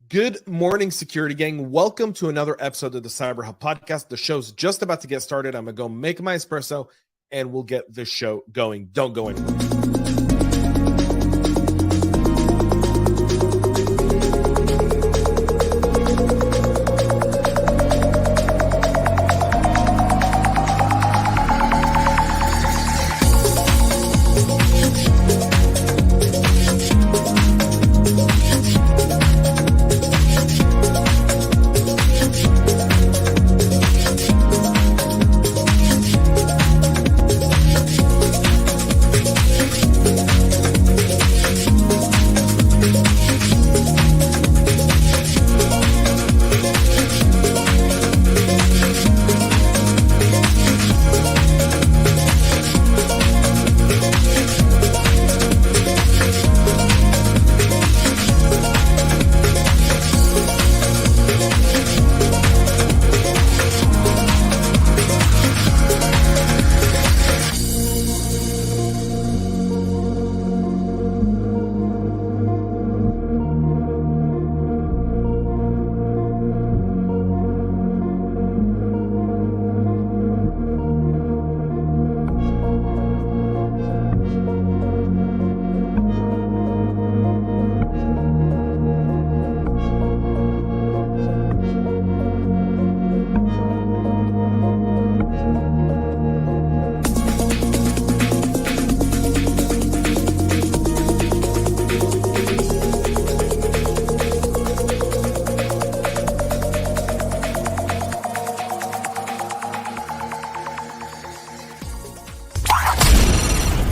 Good morning, security gang. Welcome to another episode of the CyberHub Podcast. The show's just about to get started. I'm going to go make my espresso and we'll get the show going. Don't go anywhere.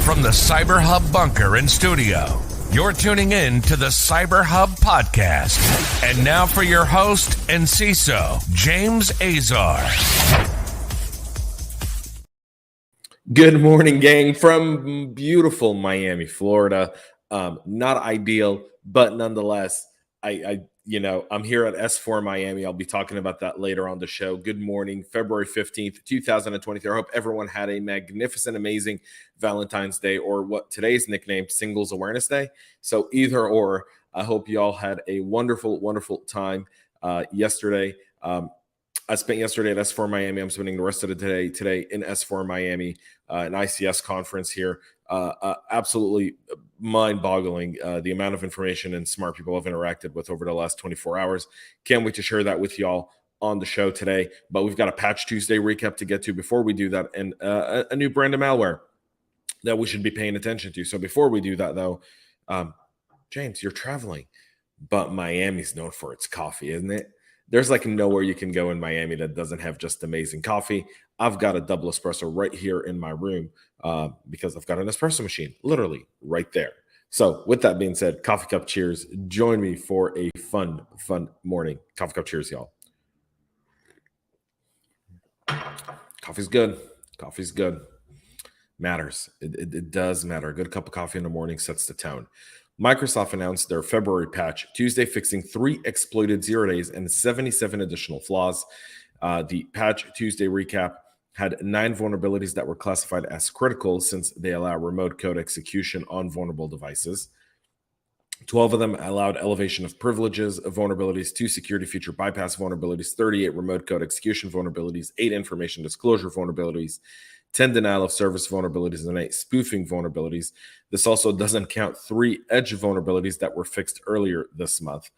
From the CyberHub bunker and studio, you're tuning in to the CyberHub Podcast. And now for your host and CISO, James Azar. Good morning, gang, from beautiful Miami, Florida. Not ideal, but nonetheless, I'm here at S4 Miami. I'll be talking about that later on the show. Good morning, February 15th, 2023. I hope everyone had a magnificent, amazing Valentine's Day, or what today's nicknamed Singles Awareness Day. So either or, I hope you all had a wonderful, wonderful time yesterday. I spent yesterday at S4 Miami. I'm spending the rest of the day today in S4 Miami, an ICS conference here. Absolutely mind-boggling, the amount of information and smart people I've interacted with over the last 24 hours. Can't wait to share that with y'all on the show today. But we've got a Patch Tuesday recap to get to before we do that, and a new brand of malware that we should be paying attention to. So before we do that, though, James, you're traveling, but Miami's known for its coffee, isn't it? There's like nowhere you can go in Miami that doesn't have just amazing coffee. I've got a double espresso right here in my room because I've got an espresso machine literally right there. So with that being said, coffee cup cheers. Join me for a fun morning. Coffee cup cheers, y'all. Coffee's good. Coffee's good. Matters. It does matter. A good cup of coffee in the morning sets the tone. Microsoft announced their February patch Tuesday, fixing 3 exploited 0 days and 77 additional flaws. The patch Tuesday recap had 9 vulnerabilities that were classified as critical since they allow remote code execution on vulnerable devices. 12 of them allowed elevation of privileges vulnerabilities, 2 security feature bypass vulnerabilities, 38 remote code execution vulnerabilities, 8 information disclosure vulnerabilities, 10 denial of service vulnerabilities, and 8 spoofing vulnerabilities. This also doesn't count 3 edge vulnerabilities that were fixed earlier this month.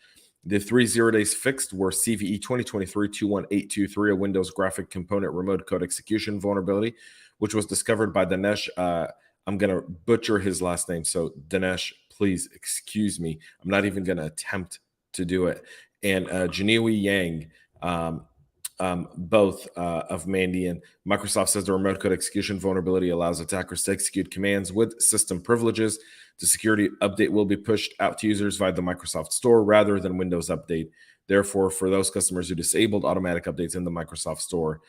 The 3 0 days fixed were CVE 2023-21823, a Windows graphic component remote code execution vulnerability, which was discovered by Dinesh. I'm going to butcher his last name, so Dinesh, please excuse me. I'm not even going to attempt to do it. And Janiwi Yang, both of Mandian. Microsoft says the remote code execution vulnerability allows attackers to execute commands with system privileges. The security update will be pushed out to users via the Microsoft Store rather than Windows Update. Therefore, for those customers who disabled automatic updates in the Microsoft Store,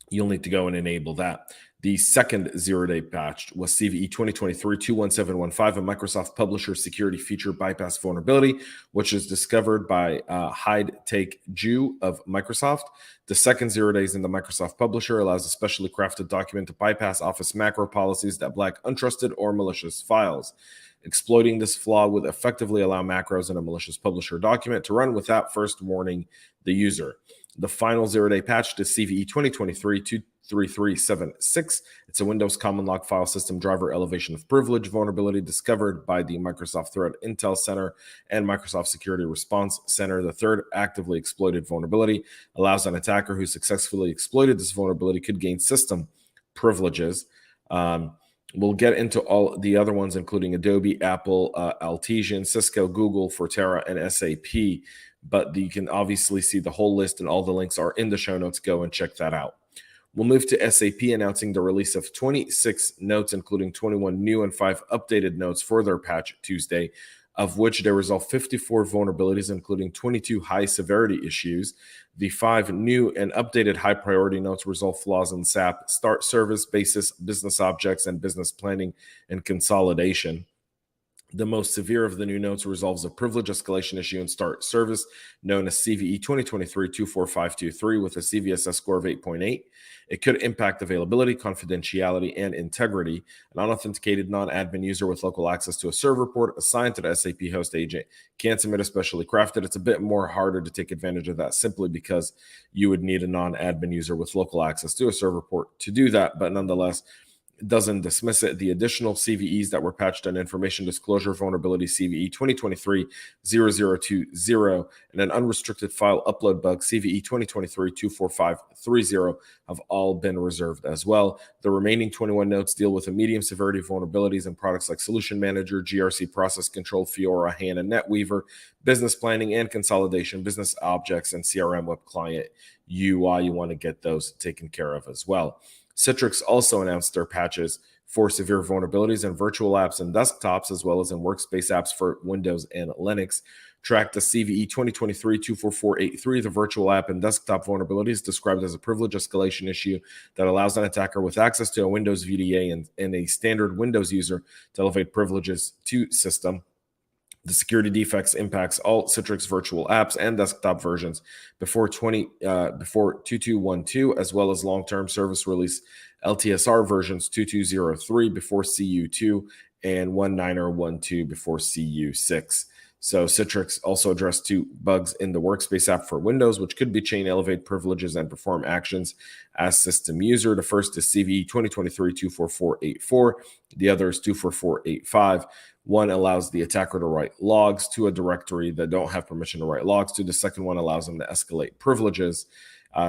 you'll need to go and enable that. The second 0-day patch was CVE 2023-21715, a Microsoft Publisher security feature bypass vulnerability, which is discovered by Hide Take Jew of Microsoft. The second 0 days in the Microsoft Publisher allows a specially crafted document to bypass Office macro policies that block untrusted or malicious files. Exploiting this flaw would effectively allow macros in a malicious publisher document to run without first warning the user. The final zero-day patch to CVE 2023-23376. It's a Windows common log file system driver elevation of privilege vulnerability discovered by the Microsoft Threat Intel Center and Microsoft Security Response Center. The third actively exploited vulnerability allows an attacker who successfully exploited this vulnerability could gain system privileges. We'll get into all the other ones, including Adobe, Apple, Altigen, Cisco, Google, Forterra, and SAP. But you can obviously see the whole list, and all the links are in the show notes. Go and check that out. We'll move to SAP announcing the release of 26 notes, including 21 new and 5 updated notes for their patch Tuesday, of which they resolve 54 vulnerabilities, including 22 high-severity issues. The 5 new and updated high-priority notes resolve flaws in SAP, Start Service, Basis, Business Objects, and Business Planning and Consolidation. The most severe of the new notes resolves a privilege escalation issue in Start Service, known as CVE 2023-24523, with a CVSS score of 8.8. It could impact availability, confidentiality, and integrity. An unauthenticated non-admin user with local access to a server port assigned to the SAP host agent can't submit a specially crafted. It's a bit more harder to take advantage of that simply because you would need a non-admin user with local access to a server port to do that, but nonetheless, it doesn't dismiss it. The additional CVEs that were patched on information disclosure vulnerability CVE 2023-0020 and an unrestricted file upload bug CVE 2023-24530 have all been reserved as well. The remaining 21 notes deal with a medium severity vulnerabilities in products like Solution Manager, GRC Process Control, Fiora, HANA, NetWeaver, Business Planning and Consolidation, Business Objects, and CRM Web Client UI. You want to get those taken care of as well. Citrix also announced their patches for severe vulnerabilities in virtual apps and desktops, as well as in workspace apps for Windows and Linux. Track the CVE 2023-24483, the virtual app and desktop vulnerabilities described as a privilege escalation issue that allows an attacker with access to a Windows VDA and a standard Windows user to elevate privileges to system. The security defects impacts all Citrix virtual apps and desktop versions before 2212, as well as long-term service release LTSR versions 2203 before CU2 and 1912 before CU6. So Citrix also addressed 2 bugs in the workspace app for Windows, which could be chain elevate privileges and perform actions as system user. The first is CVE 2023-24484. The other is 24485. One allows the attacker to write logs to a directory that don't have permission to write logs to. The second one allows them to escalate privileges.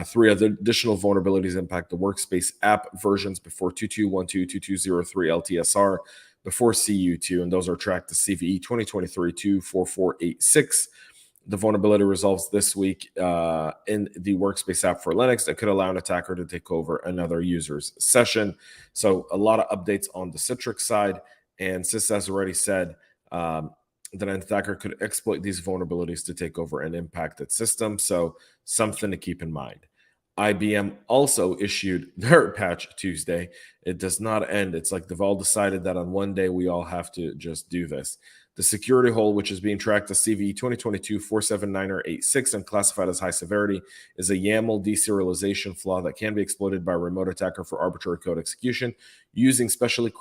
3 other additional vulnerabilities impact the workspace app versions before 2212, 2203 LTSR, before CU2, and those are tracked to CVE 2023-24486. The vulnerability resolves this week in the workspace app for Linux that could allow an attacker to take over another user's session. So a lot of updates on the Citrix side. And CIS has already said that an attacker could exploit these vulnerabilities to take over an impacted system. So something to keep in mind. IBM also issued their patch Tuesday. It does not end. It's like they've all decided that on one day we all have to just do this. The security hole, which is being tracked as CVE 2022-479-86 and classified as high severity, is a YAML deserialization flaw that can be exploited by a remote attacker for arbitrary code execution using specially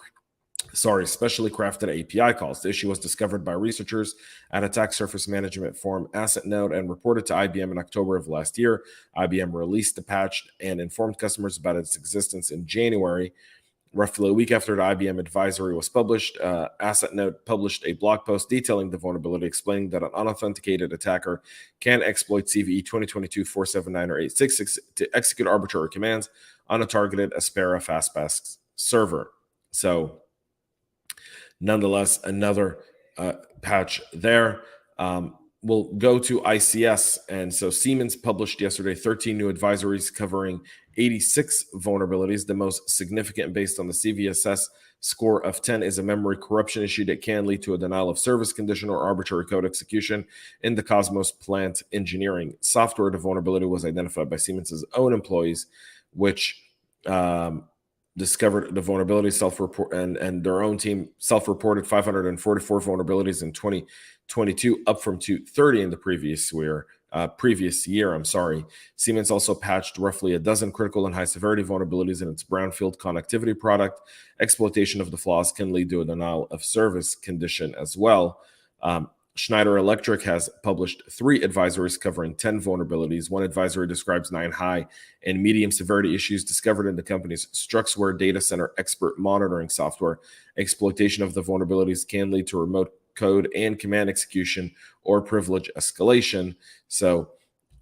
crafted API calls. The issue was discovered by researchers at Attack Surface Management Forum Asset Node and reported to IBM in October of last year. IBM released the patch and informed customers about its existence in January. Roughly a week after the IBM advisory was published, Asset Node published a blog post detailing the vulnerability, explaining that an unauthenticated attacker can exploit CVE 2022-479-86 to execute arbitrary commands on a targeted Aspera Faspex server. So, nonetheless, another patch there. We'll go to ICS. And so Siemens published yesterday 13 new advisories covering 86 vulnerabilities. The most significant, based on the CVSS score of 10, is a memory corruption issue that can lead to a denial of service condition or arbitrary code execution in the Cosmos plant engineering software. The vulnerability was identified by Siemens' own employees, which discovered the vulnerability and their own team self-reported 544 vulnerabilities in 2022, up from 230 in the previous year. previous year. Siemens also patched roughly a dozen critical and high-severity vulnerabilities in its brownfield connectivity product. Exploitation of the flaws can lead to a denial of service condition as well. Schneider Electric has published 3 advisories covering 10 vulnerabilities. One advisory describes 9 high and medium severity issues discovered in the company's Struxware data center expert monitoring software. Exploitation of the vulnerabilities can lead to remote code and command execution or privilege escalation. So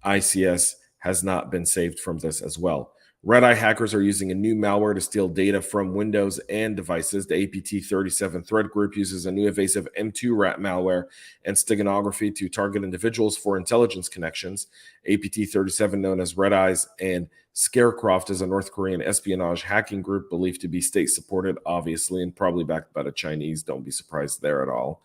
ICS has not been saved from this as well. RedEye hackers are using a new malware to steal data from Windows and devices. The APT37 threat group uses a new evasive M2 rat malware and steganography to target individuals for intelligence connections. APT37, known as RedEyes and Scarecroft, is a North Korean espionage hacking group believed to be state-supported, obviously, and probably backed by the Chinese. Don't be surprised there at all.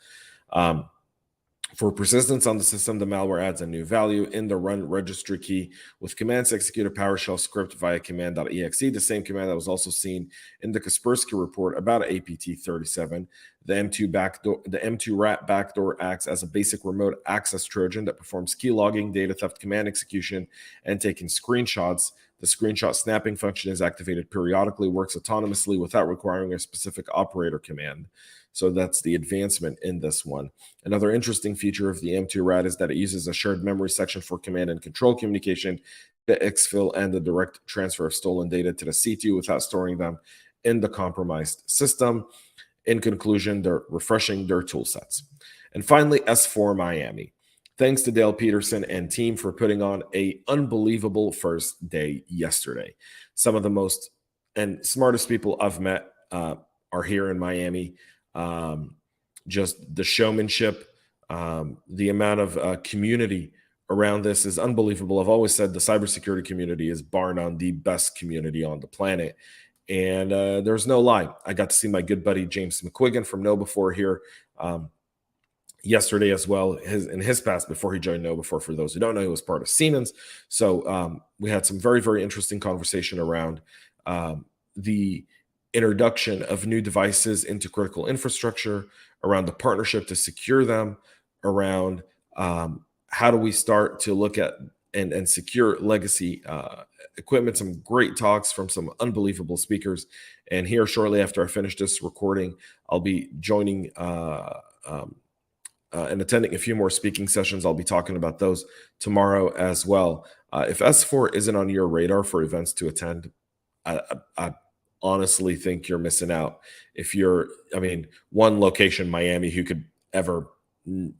For persistence on the system, the malware adds a new value in the run registry key with commands to execute a PowerShell script via command.exe, the same command that was also seen in the Kaspersky report about APT37. The M2 rat backdoor acts as a basic remote access Trojan that performs key logging, data theft, command execution, and taking screenshots. The screenshot snapping function is activated periodically, works autonomously without requiring a specific operator command. So that's the advancement in this one. Another interesting feature of the M2 rat is that it uses a shared memory section for command and control communication, the exfil, and the direct transfer of stolen data to the C2 without storing them in the compromised system. In conclusion, they're refreshing their tool sets. And finally, S4 Miami. Thanks to Dale Peterson and team for putting on an unbelievable first day yesterday. Some of the most and smartest people I've met are here in Miami. Just the showmanship, the amount of community around this is unbelievable. I've always said the cybersecurity community is bar none the best community on the planet. And there's no lie. I got to see my good buddy James McQuiggan from KnowBe4 here yesterday as well. In his past, before he joined KnowBe4, for those who don't know, he was part of Siemens. So we had some very, very interesting conversation around the introduction of new devices into critical infrastructure, around the partnership to secure them, around how do we start to look at and secure legacy equipment. Some great talks from some unbelievable speakers. And here shortly after I finish this recording, I'll be joining and attending a few more speaking sessions. I'll be talking about those tomorrow as well. If S4 isn't on your radar for events to attend, I honestly think you're missing out. If you're, one location, Miami, who could ever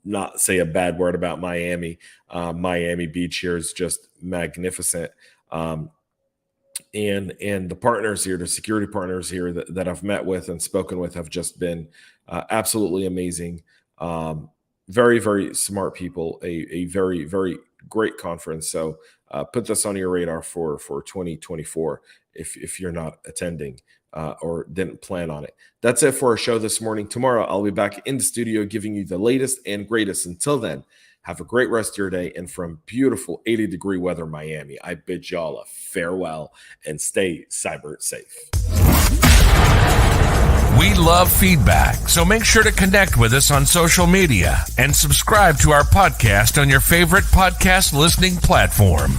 not say a bad word about Miami. Miami Beach here is just magnificent. And the partners here, the security partners here that I've met with and spoken with have just been absolutely amazing. Very, very smart people, a very, very great conference. So put this on your radar for 2024 if you're not attending or didn't plan on it. That's it for our show this morning. Tomorrow, I'll be back in the studio giving you the latest and greatest. Until then, have a great rest of your day. And from beautiful 80-degree weather, Miami, I bid y'all a farewell and stay cyber safe. We love feedback, so make sure to connect with us on social media and subscribe to our podcast on your favorite podcast listening platform.